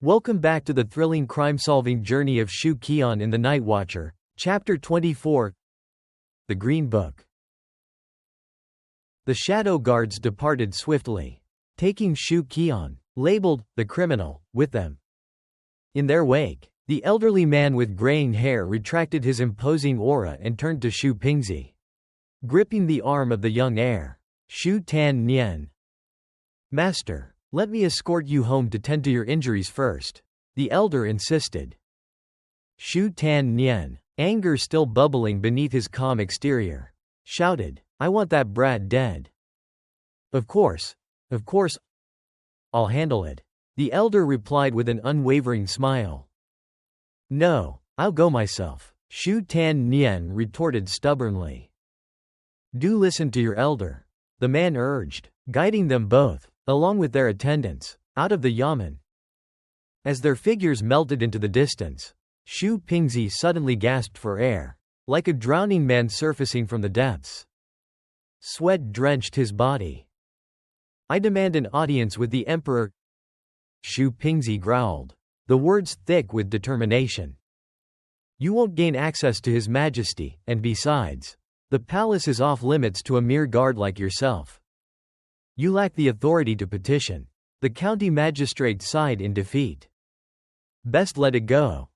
Welcome back to the thrilling crime-solving journey of Xu Qi'an in the Nightwatcher, Chapter 24, The Green Book. The shadow guards departed swiftly, taking Xu Qi'an, labeled the criminal, with them. In their wake, the elderly man with graying hair retracted his imposing aura and turned to Xu Pingzi, gripping the arm of the young heir. Xu Tan Nian. Master, let me escort you home to tend to your injuries first, the elder insisted. Xu Tan Nian, anger still bubbling beneath his calm exterior, shouted, I want that brat dead. Of course, I'll handle it, the elder replied with an unwavering smile. No, I'll go myself, Xu Tan Nian retorted stubbornly. Do listen to your elder, the man urged, guiding them both, along with their attendants, out of the yamen. As their figures melted into the distance, Xu Pingzi suddenly gasped for air, like a drowning man surfacing from the depths. Sweat drenched his body. I demand an audience with the emperor, Xu Pingzi growled, the words thick with determination. You won't gain access to His Majesty, and besides, the palace is off limits to a mere guard like yourself. You lack the authority to petition. The county magistrate sighed in defeat. Best let it go.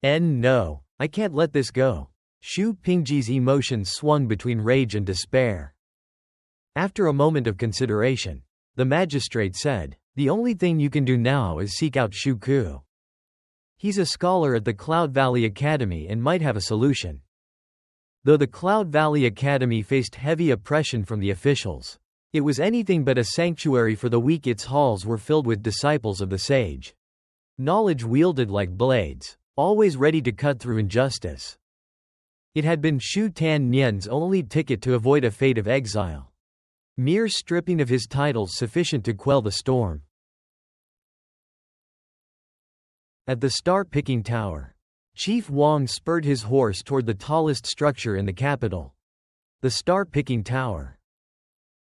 No, I can't let this go. Xu Pingji's emotions swung between rage and despair. After a moment of consideration, the magistrate said, the only thing you can do now is seek out Xu Ku. He's a scholar at the Cloud Valley Academy and might have a solution. Though the Cloud Valley Academy faced heavy oppression from the officials, it was anything but a sanctuary for the weak. Its halls were filled with disciples of the sage. Knowledge wielded like blades, always ready to cut through injustice. It had been Xu Tan Nian's only ticket to avoid a fate of exile. Mere stripping of his titles sufficient to quell the storm. At the star-picking tower, Chief Wang spurred his horse toward the tallest structure in the capital. The star-picking tower.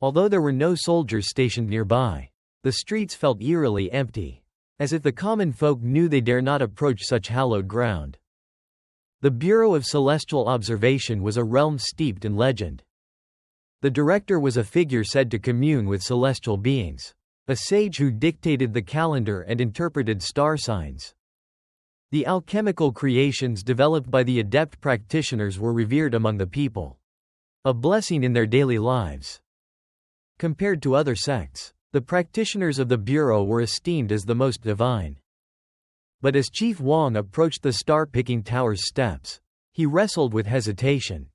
Although there were no soldiers stationed nearby, the streets felt eerily empty, as if the common folk knew they dare not approach such hallowed ground. The Bureau of Celestial Observation was a realm steeped in legend. The director was a figure said to commune with celestial beings, a sage who dictated the calendar and interpreted star signs. The alchemical creations developed by the adept practitioners were revered among the people, a blessing in their daily lives. Compared to other sects, the practitioners of the Bureau were esteemed as the most divine. But as Chief Wang approached the star-picking tower's steps, he wrestled with hesitation.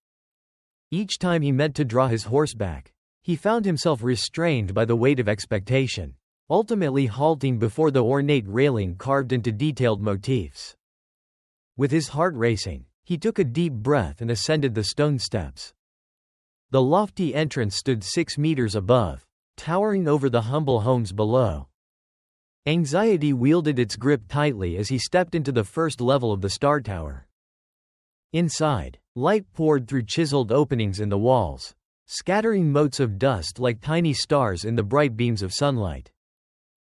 Each time he meant to draw his horse back, he found himself restrained by the weight of expectation, ultimately halting before the ornate railing carved into detailed motifs. With his heart racing, he took a deep breath and ascended the stone steps. The lofty entrance stood 6 meters above, towering over the humble homes below. Anxiety wielded its grip tightly as he stepped into the first level of the star tower. Inside, light poured through chiseled openings in the walls, scattering motes of dust like tiny stars in the bright beams of sunlight.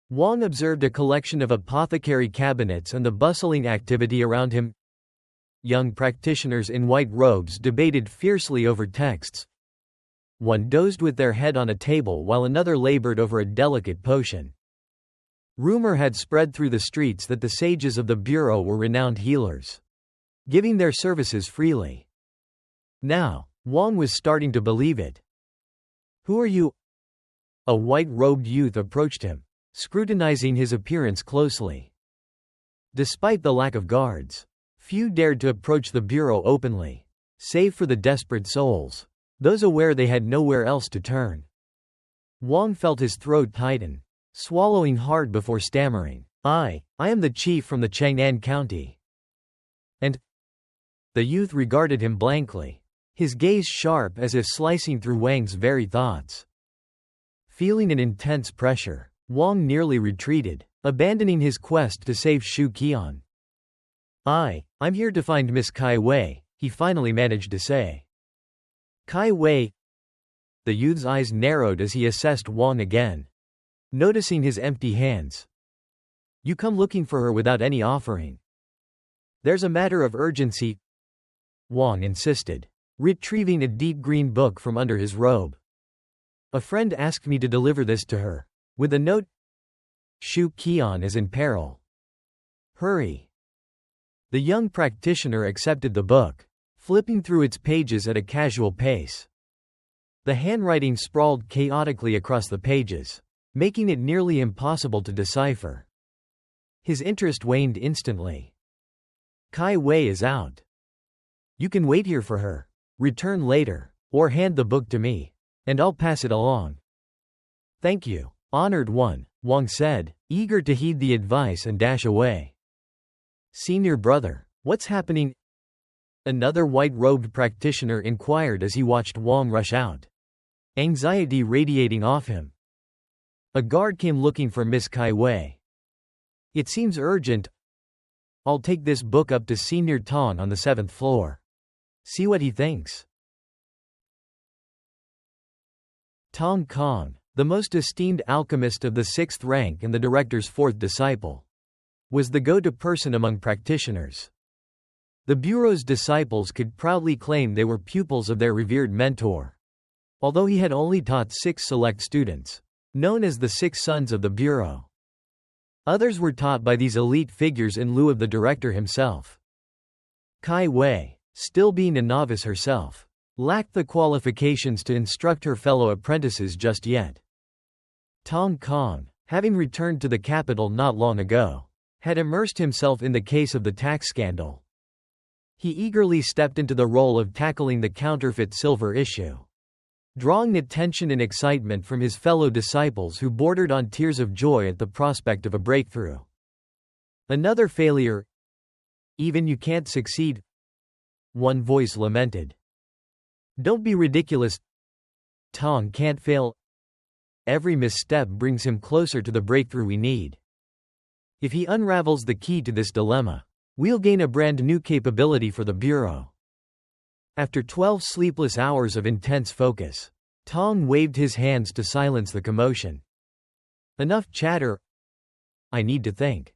Wang observed a collection of apothecary cabinets and the bustling activity around him. Young practitioners in white robes debated fiercely over texts. One dozed with their head on a table while another labored over a delicate potion. Rumor had spread through the streets that the sages of the Bureau were renowned healers, giving their services freely. Now, Wang was starting to believe it. Who are you? A white-robed youth approached him, scrutinizing his appearance closely. Despite the lack of guards, few dared to approach the Bureau openly, save for the desperate souls, those aware they had nowhere else to turn. Wang felt his throat tighten, swallowing hard before stammering, I am the chief from the Chang'an County. And? The youth regarded him blankly, his gaze sharp as if slicing through Wang's very thoughts. Feeling an intense pressure, Wang nearly retreated, abandoning his quest to save Xu Qi'an. I'm here to find Miss Kai Wei, he finally managed to say. Kai Wei. The youth's eyes narrowed as he assessed Wang again, noticing his empty hands. You come looking for her without any offering. There's a matter of urgency, Wang insisted, retrieving a deep green book from under his robe. A friend asked me to deliver this to her. With a note, Xu Qi'an is in peril. Hurry. The young practitioner accepted the book, flipping through its pages at a casual pace. The handwriting sprawled chaotically across the pages, making it nearly impossible to decipher. His interest waned instantly. Kai Wei is out. You can wait here for her. Return later, or hand the book to me, and I'll pass it along. Thank you, honored one, Wang said, eager to heed the advice and dash away. Senior brother, what's happening? Another white-robed practitioner inquired as he watched Wang rush out, anxiety radiating off him. A guard came looking for Miss Kai Wei. It seems urgent. I'll take this book up to Senior Tong on the 7th floor. See what he thinks. Tong Kong, the most esteemed alchemist of the 6th rank and the director's 4th disciple, was the go-to person among practitioners. The Bureau's disciples could proudly claim they were pupils of their revered mentor. Although he had only taught 6 select students, known as the 6 Sons of the Bureau. Others were taught by these elite figures in lieu of the director himself. Kai Wei, still being a novice herself, lacked the qualifications to instruct her fellow apprentices just yet. Tong Kong, having returned to the capital not long ago, had immersed himself in the case of the tax scandal. He eagerly stepped into the role of tackling the counterfeit silver issue, drawing attention and excitement from his fellow disciples who bordered on tears of joy at the prospect of a breakthrough. Another failure. Even you can't succeed, one voice lamented. Don't be ridiculous. Tong can't fail. Every misstep brings him closer to the breakthrough we need. If he unravels the key to this dilemma, we'll gain a brand new capability for the Bureau. After 12 sleepless hours of intense focus, Tong waved his hands to silence the commotion. Enough chatter. I need to think.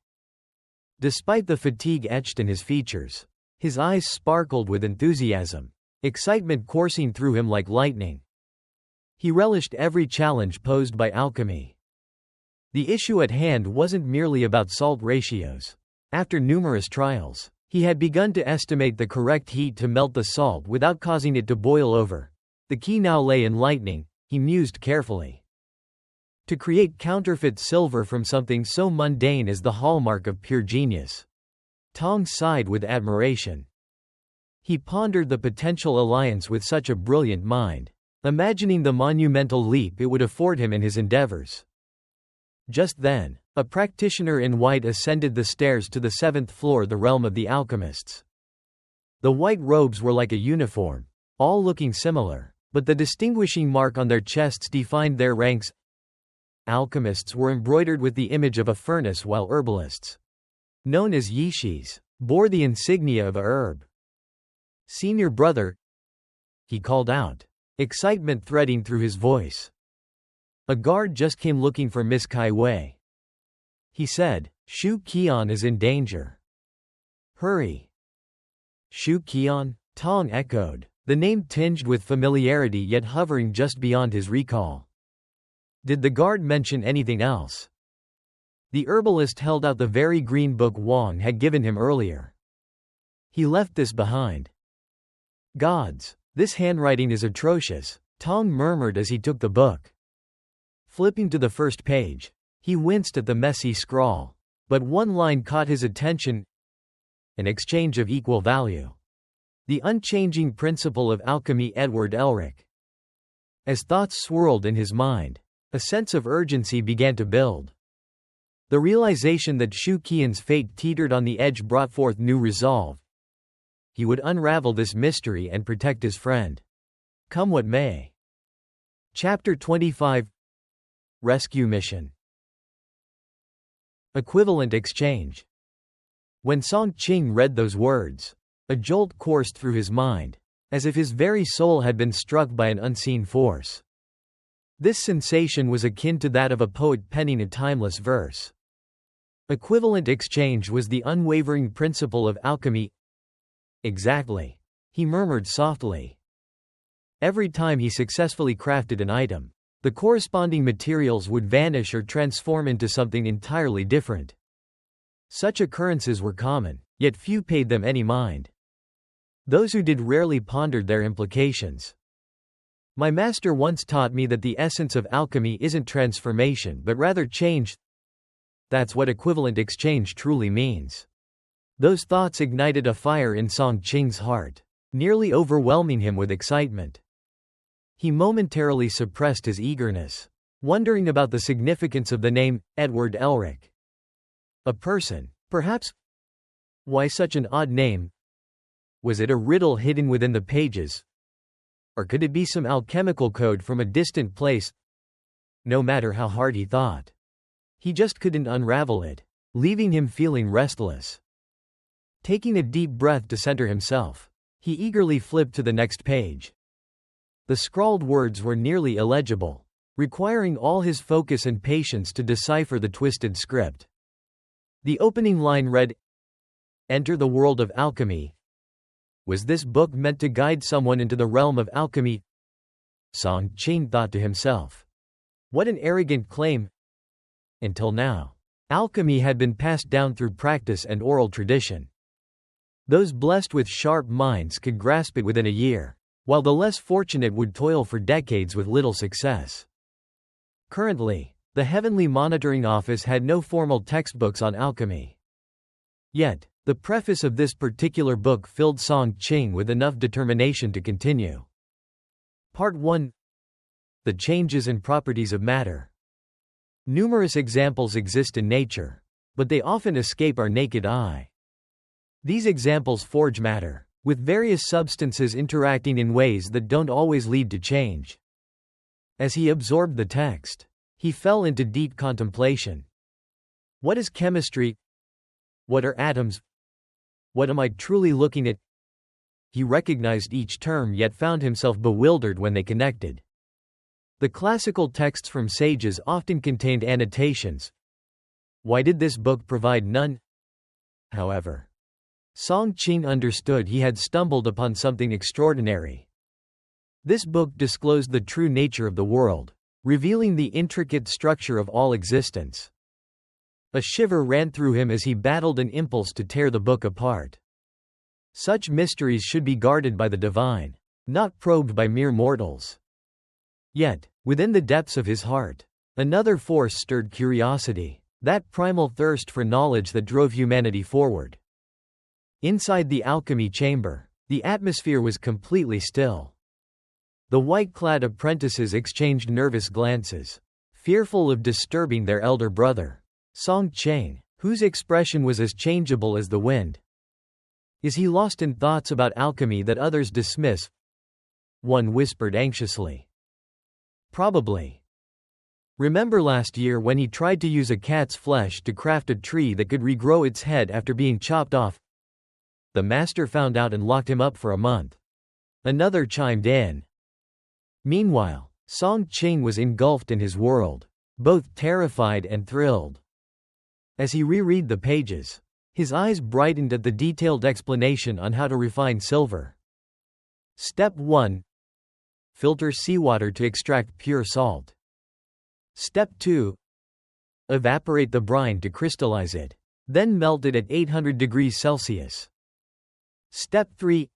Despite the fatigue etched in his features, his eyes sparkled with enthusiasm, excitement coursing through him like lightning. He relished every challenge posed by alchemy. The issue at hand wasn't merely about salt ratios. After numerous trials, he had begun to estimate the correct heat to melt the salt without causing it to boil over. The key now lay in lightning, he mused carefully. To create counterfeit silver from something so mundane is the hallmark of pure genius. Tong sighed with admiration. He pondered the potential alliance with such a brilliant mind, imagining the monumental leap it would afford him in his endeavors. Just then, a practitioner in white ascended the stairs to the 7th floor, the realm of the alchemists. The white robes were like a uniform, all looking similar, but the distinguishing mark on their chests defined their ranks. Alchemists were embroidered with the image of a furnace, while herbalists, known as yishis, bore the insignia of a herb. Senior brother, he called out, excitement threading through his voice. A guard just came looking for Miss Kai Wei. He said, Xu Qi'an is in danger. Hurry. Xu Qi'an? Tong echoed, the name tinged with familiarity yet hovering just beyond his recall. Did the guard mention anything else? The herbalist held out the very green book Wang had given him earlier. He left this behind. Gods, this handwriting is atrocious, Tong murmured as he took the book. Flipping to the first page, he winced at the messy scrawl, but one line caught his attention. An exchange of equal value. The unchanging principle of alchemy. Edward Elric. As thoughts swirled in his mind, a sense of urgency began to build. The realization that Xu Qi'an's fate teetered on the edge brought forth new resolve. He would unravel this mystery and protect his friend, come what may. Chapter 25. Rescue Mission. Equivalent exchange. When Song Qing read those words, a jolt coursed through his mind, as if his very soul had been struck by an unseen force. This sensation was akin to that of a poet penning a timeless verse. Equivalent exchange was the unwavering principle of alchemy. Exactly. He murmured softly. Every time he successfully crafted an item, the corresponding materials would vanish or transform into something entirely different. Such occurrences were common, yet few paid them any mind. Those who did rarely pondered their implications. My master once taught me that the essence of alchemy isn't transformation but rather change. That's what equivalent exchange truly means. Those thoughts ignited a fire in Song Qing's heart, nearly overwhelming him with excitement. He momentarily suppressed his eagerness, wondering about the significance of the name, Edward Elric. A person, perhaps? Why such an odd name? Was it a riddle hidden within the pages? Or could it be some alchemical code from a distant place? No matter how hard he thought, he just couldn't unravel it, leaving him feeling restless. Taking a deep breath to center himself, he eagerly flipped to the next page. The scrawled words were nearly illegible, requiring all his focus and patience to decipher the twisted script. The opening line read, "Enter the world of alchemy." Was this book meant to guide someone into the realm of alchemy? Song Qing thought to himself. What an arrogant claim. Until now, alchemy had been passed down through practice and oral tradition. Those blessed with sharp minds could grasp it within a year, while the less fortunate would toil for decades with little success. Currently, the Heavenly Monitoring Office had no formal textbooks on alchemy. Yet, the preface of this particular book filled Song Qing with enough determination to continue. Part 1. The Changes and Properties of Matter. Numerous examples exist in nature, but they often escape our naked eye. These examples forge matter, with various substances interacting in ways that don't always lead to change. As he absorbed the text, he fell into deep contemplation. What is chemistry? What are atoms? What am I truly looking at? He recognized each term yet found himself bewildered when they connected. The classical texts from sages often contained annotations. Why did this book provide none? However, Song Qing understood he had stumbled upon something extraordinary. This book disclosed the true nature of the world, revealing the intricate structure of all existence. A shiver ran through him as he battled an impulse to tear the book apart. Such mysteries should be guarded by the divine, not probed by mere mortals. Yet, within the depths of his heart, another force stirred curiosity, that primal thirst for knowledge that drove humanity forward. Inside the alchemy chamber, the atmosphere was completely still. The white-clad apprentices exchanged nervous glances, fearful of disturbing their elder brother, Song Qing, whose expression was as changeable as the wind. Is he lost in thoughts about alchemy that others dismiss? One whispered anxiously. Probably. Remember last year when he tried to use a cat's flesh to craft a tree that could regrow its head after being chopped off? The master found out and locked him up for a month. Another chimed in. Meanwhile, Song Qing was engulfed in his world, both terrified and thrilled. As he reread the pages, his eyes brightened at the detailed explanation on how to refine silver. Step 1. Filter seawater to extract pure salt. Step 2. Evaporate the brine to crystallize it, then melt it at 800 degrees Celsius. Step 3.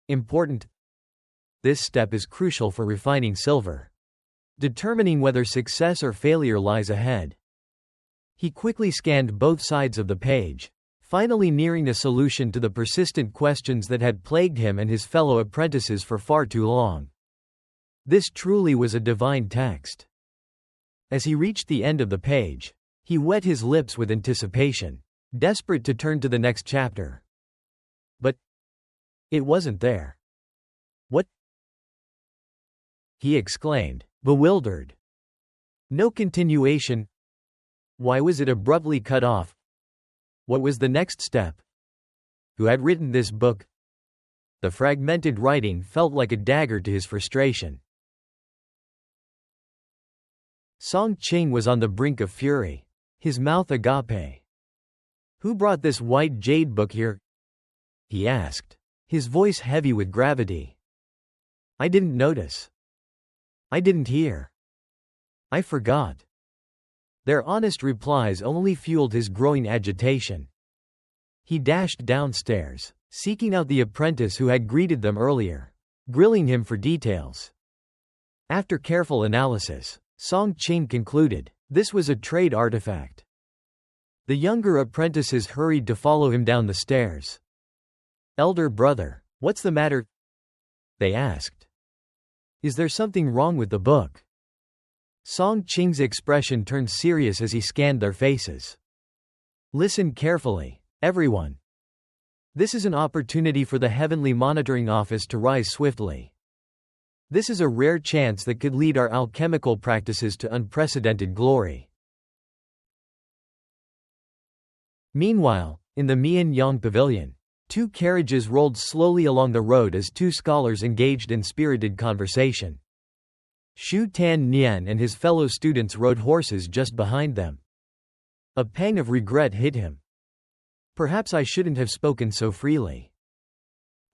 Important. This step is crucial for refining silver, determining whether success or failure lies ahead. He quickly scanned both sides of the page, finally nearing a solution to the persistent questions that had plagued him and his fellow apprentices for far too long. This truly was a divine text. As he reached the end of the page, he wet his lips with anticipation, desperate to turn to the next chapter. But it wasn't there. What? He exclaimed, bewildered. No continuation. Why was it abruptly cut off? What was the next step? Who had written this book? The fragmented writing felt like a dagger to his frustration. Song Qing was on the brink of fury, his mouth agape, Who brought this white jade book here? He asked, his voice heavy with gravity. I didn't notice. I didn't hear. I forgot. Their honest replies only fueled his growing agitation. He dashed downstairs, seeking out the apprentice who had greeted them earlier, grilling him for details. After careful analysis, Song Qing concluded, this was a trade artifact. The younger apprentices hurried to follow him down the stairs. Elder brother, what's the matter? They asked. Is there something wrong with the book? Song Qing's expression turned serious as he scanned their faces. Listen carefully, everyone. This is an opportunity for the Heavenly Monitoring Office to rise swiftly. This is a rare chance that could lead our alchemical practices to unprecedented glory. Meanwhile, in the Mian Yang Pavilion, 2 carriages rolled slowly along the road as 2 scholars engaged in spirited conversation. Xu Qi'an and his fellow students rode horses just behind them. A pang of regret hit him. Perhaps I shouldn't have spoken so freely.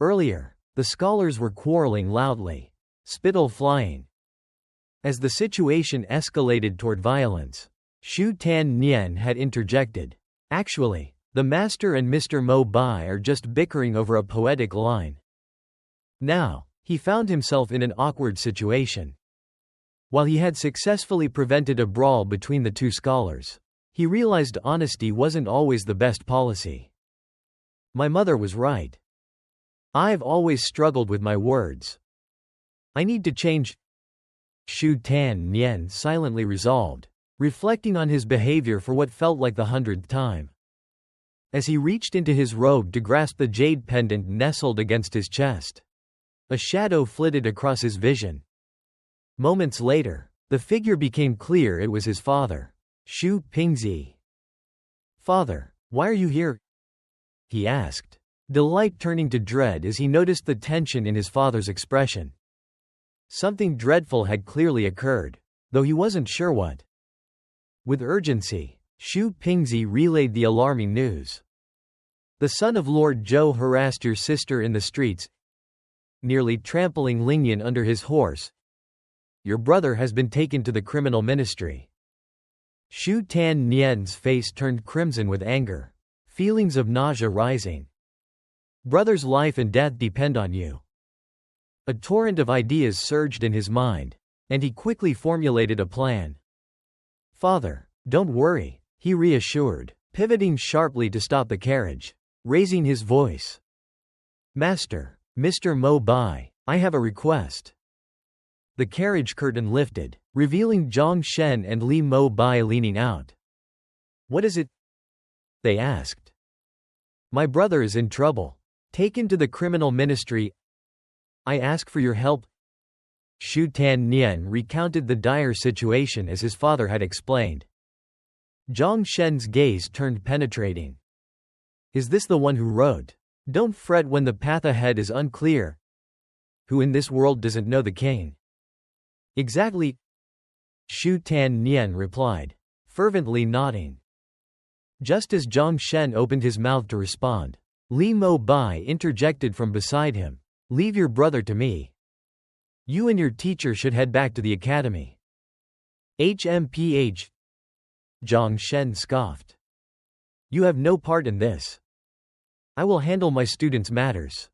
Earlier, the scholars were quarreling loudly, spittle flying. As the situation escalated toward violence, Xu Qi'an had interjected. Actually, the master and Mr. Mo Bai are just bickering over a poetic line. Now, he found himself in an awkward situation. While he had successfully prevented a brawl between the 2 scholars, he realized honesty wasn't always the best policy. My mother was right. I've always struggled with my words. I need to change. Xu Qi'an silently resolved, reflecting on his behavior for what felt like the 100th time. As he reached into his robe to grasp the jade pendant nestled against his chest, a shadow flitted across his vision. Moments later, the figure became clear. It was his father, Xu Pingzi. Father, why are you here? He asked, delight turning to dread as he noticed the tension in his father's expression. Something dreadful had clearly occurred, though he wasn't sure what. With urgency, Xu Pingzi relayed the alarming news. The son of Lord Zhou harassed your sister in the streets, nearly trampling Lingyan under his horse. Your brother has been taken to the criminal ministry. Xu Qi'an's face turned crimson with anger, feelings of nausea rising. Brother's life and death depend on you. A torrent of ideas surged in his mind, and he quickly formulated a plan. Father, don't worry, he reassured, pivoting sharply to stop the carriage, raising his voice. Master, Mr. Mo Bai, I have a request. The carriage curtain lifted, revealing Zhang Shen and Li Mo Bai leaning out. What is it? They asked. My brother is in trouble. Taken to the criminal ministry. I ask for your help. Xu Qi'an recounted the dire situation as his father had explained. Zhang Shen's gaze turned penetrating. Is this the one who wrote, "Don't fret when the path ahead is unclear"? Who in this world doesn't know the king? Exactly. Xu Qi'an replied, fervently nodding. Just as Zhang Shen opened his mouth to respond, Li Mo Bai interjected from beside him. Leave your brother to me. You and your teacher should head back to the academy. HMPH. Zhang Shen scoffed. You have no part in this. I will handle my students' matters.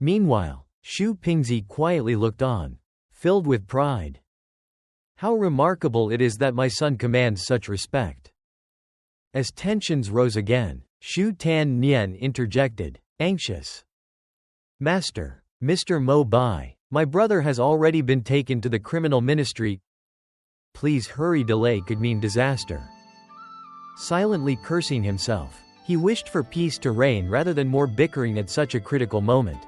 Meanwhile, Xu Pingzi quietly looked on, filled with pride. How remarkable it is that my son commands such respect. As tensions rose again, Xu Qi'an interjected, anxious. Master, Mr. Mo Bai, my brother has already been taken to the criminal ministry. Please hurry, delay could mean disaster. Silently cursing himself, he wished for peace to reign rather than more bickering at such a critical moment.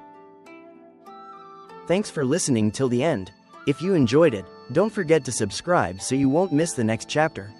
Thanks for listening till the end. If you enjoyed it, don't forget to subscribe so you won't miss the next chapter.